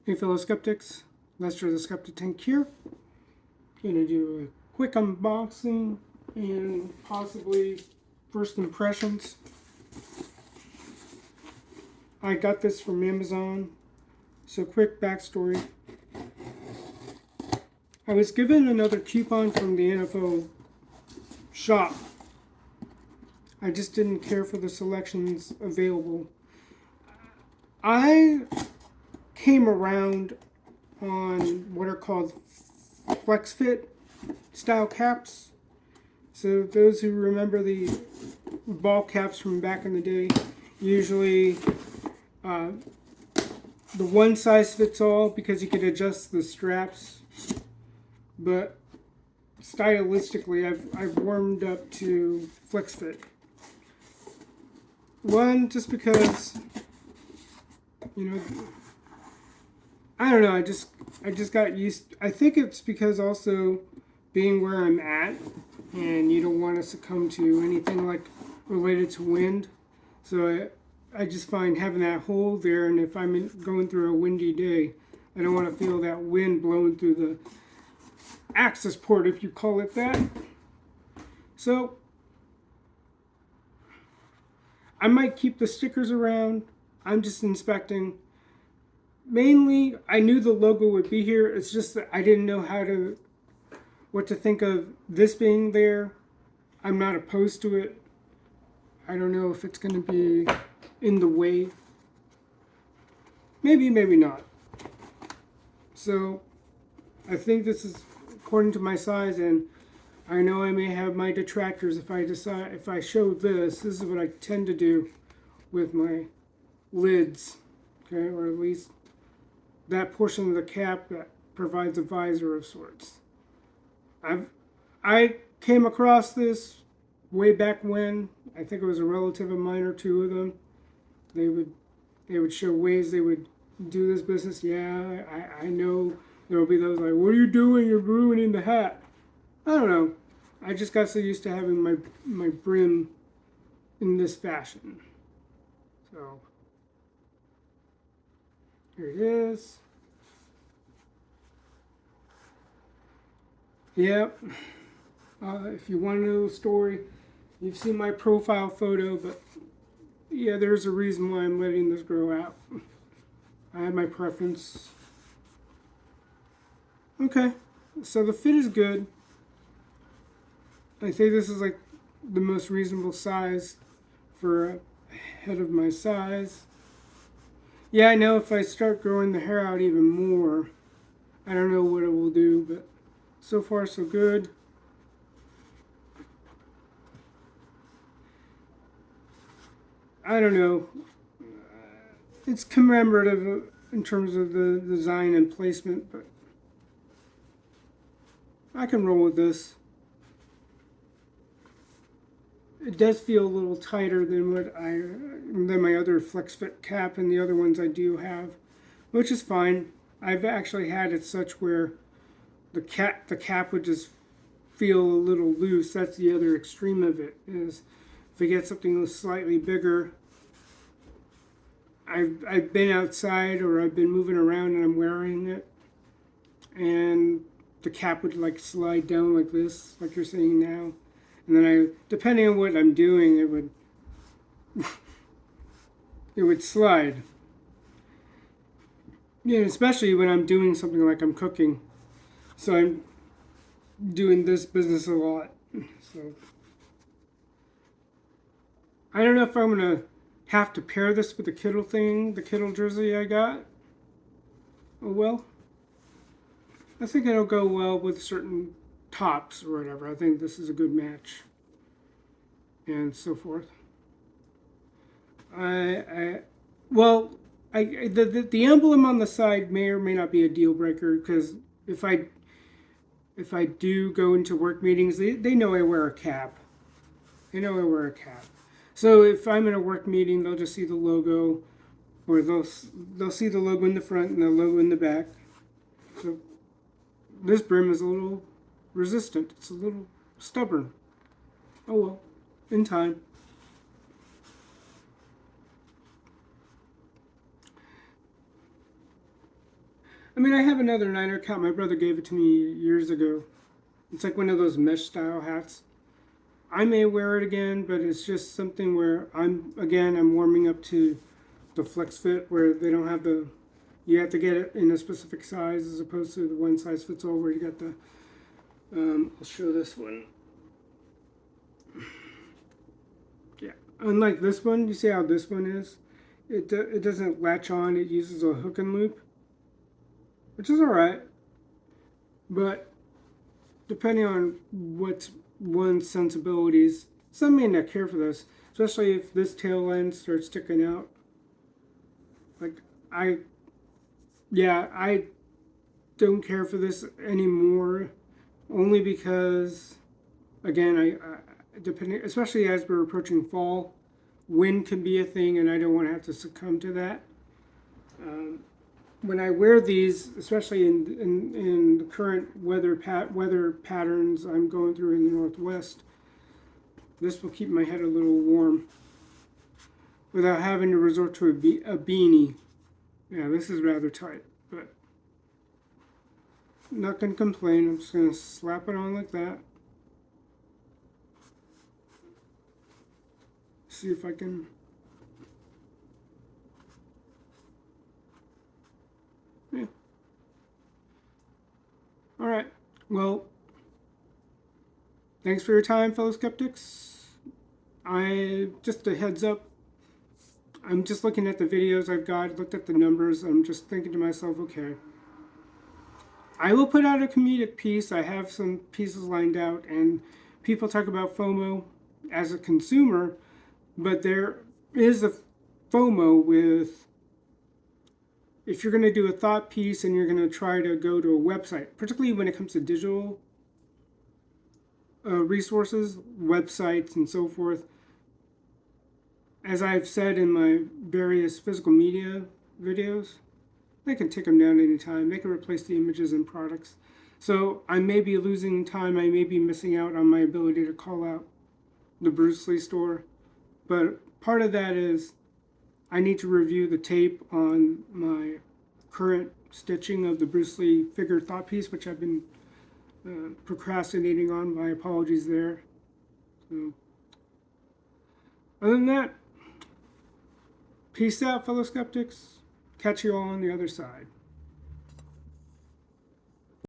Hey fellow skeptics, Lester the Skeptic Tank here. Gonna do a quick unboxing and possibly first impressions. I got this from Amazon. So quick backstory. I was given another coupon from the NFL shop. I just didn't care for the selections available. I came around on what are called FlexFit style caps. So those who remember the ball caps from back in the day, usually the one size fits all because you could adjust the straps. But stylistically, I've warmed up to FlexFit. One, just because, I don't know. I just got used. I think it's because also being where I'm at, and you don't want to succumb to anything like related to wind. So I just find having that hole there, and if I'm going through a windy day, I don't want to feel that wind blowing through the access port, if you call it that. So I might keep the stickers around. I'm just inspecting. Mainly, I knew the logo would be here. It's just that I didn't know what to think of this being there. I'm not opposed to it. I don't know if it's going to be in the way. Maybe, maybe not. So, I think this is according to my size, and I know I may have my detractors if I show this. This is what I tend to do with my lids, okay, or at least that portion of the cap that provides a visor of sorts. I came across this way back when. I think it was a relative of mine or two of them. They would show ways they would do this business. Yeah, I know there will be those like, what are you doing? You're ruining the hat. I don't know. I just got so used to having my brim in this fashion. So here it is. Yep. If you want to know the story, you've seen my profile photo, but yeah, there's a reason why I'm letting this grow out. I have my preference. Okay, so the fit is good. I think this is like the most reasonable size for a head of my size. Yeah, I know if I start growing the hair out even more, I don't know what it will do, but so far so good. I don't know. It's commemorative in terms of the design and placement, but I can roll with this. It does feel a little tighter than my other FlexFit cap and the other ones I do have, which is fine. I've actually had it such where the cap would just feel a little loose. That's the other extreme of it, is if I get something slightly bigger. I've been outside or I've been moving around and I'm wearing it, and the cap would like slide down like this, like you're seeing now. And then depending on what I'm doing, it would slide. Yeah, especially when I'm doing something like I'm cooking. So I'm doing this business a lot. So I don't know if I'm gonna have to pair this with the Kittle jersey I got. Oh well. I think it'll go well with certain tops or whatever. I think this is a good match. And so forth. The emblem on the side may or may not be a deal breaker, because if I do go into work meetings, they know I wear a cap. They know I wear a cap. So if I'm in a work meeting, they'll just see the logo, or they'll see the logo in the front and the logo in the back. So this brim is a little resistant. It's a little stubborn. Oh well, in time. I mean, I have another Niner cap. My brother gave it to me years ago. It's like one of those mesh style hats. I may wear it again, but it's just something where I'm warming up to the flex fit, where they don't have the, you have to get it in a specific size as opposed to the one size fits all where you got the, I'll show this one. Yeah, unlike this one, you see how this one is? It doesn't latch on, it uses a hook and loop, which is alright, but depending on what's one's sensibilities, some may not care for this, especially if this tail end starts sticking out. Like, I don't care for this anymore, only because, again, I depending, especially as we're approaching fall, wind can be a thing, and I don't want to have to succumb to that. When I wear these, especially in the current weather patterns I'm going through in the Northwest, this will keep my head a little warm without having to resort to a beanie. Yeah, this is rather tight, but I'm not going to complain. I'm just going to slap it on like that. See if I can. Yeah. All right. Well, thanks for your time, fellow skeptics. Just a heads up, I'm just looking at the videos I've got, looked at the numbers. I'm just thinking to myself, okay, I will put out a comedic piece. I have some pieces lined out, and people talk about FOMO as a consumer, but there is a FOMO with, if you're going to do a thought piece and you're going to try to go to a website, particularly when it comes to digital resources, websites, and so forth. As I've said in my various physical media videos, they can take them down anytime. They can replace the images and products. So I may be losing time. I may be missing out on my ability to call out the Bruce Lee store. But part of that is I need to review the tape on my current stitching of the Bruce Lee figure thought piece, which I've been procrastinating on. My apologies there. So, other than that, peace out, fellow skeptics. Catch you all on the other side.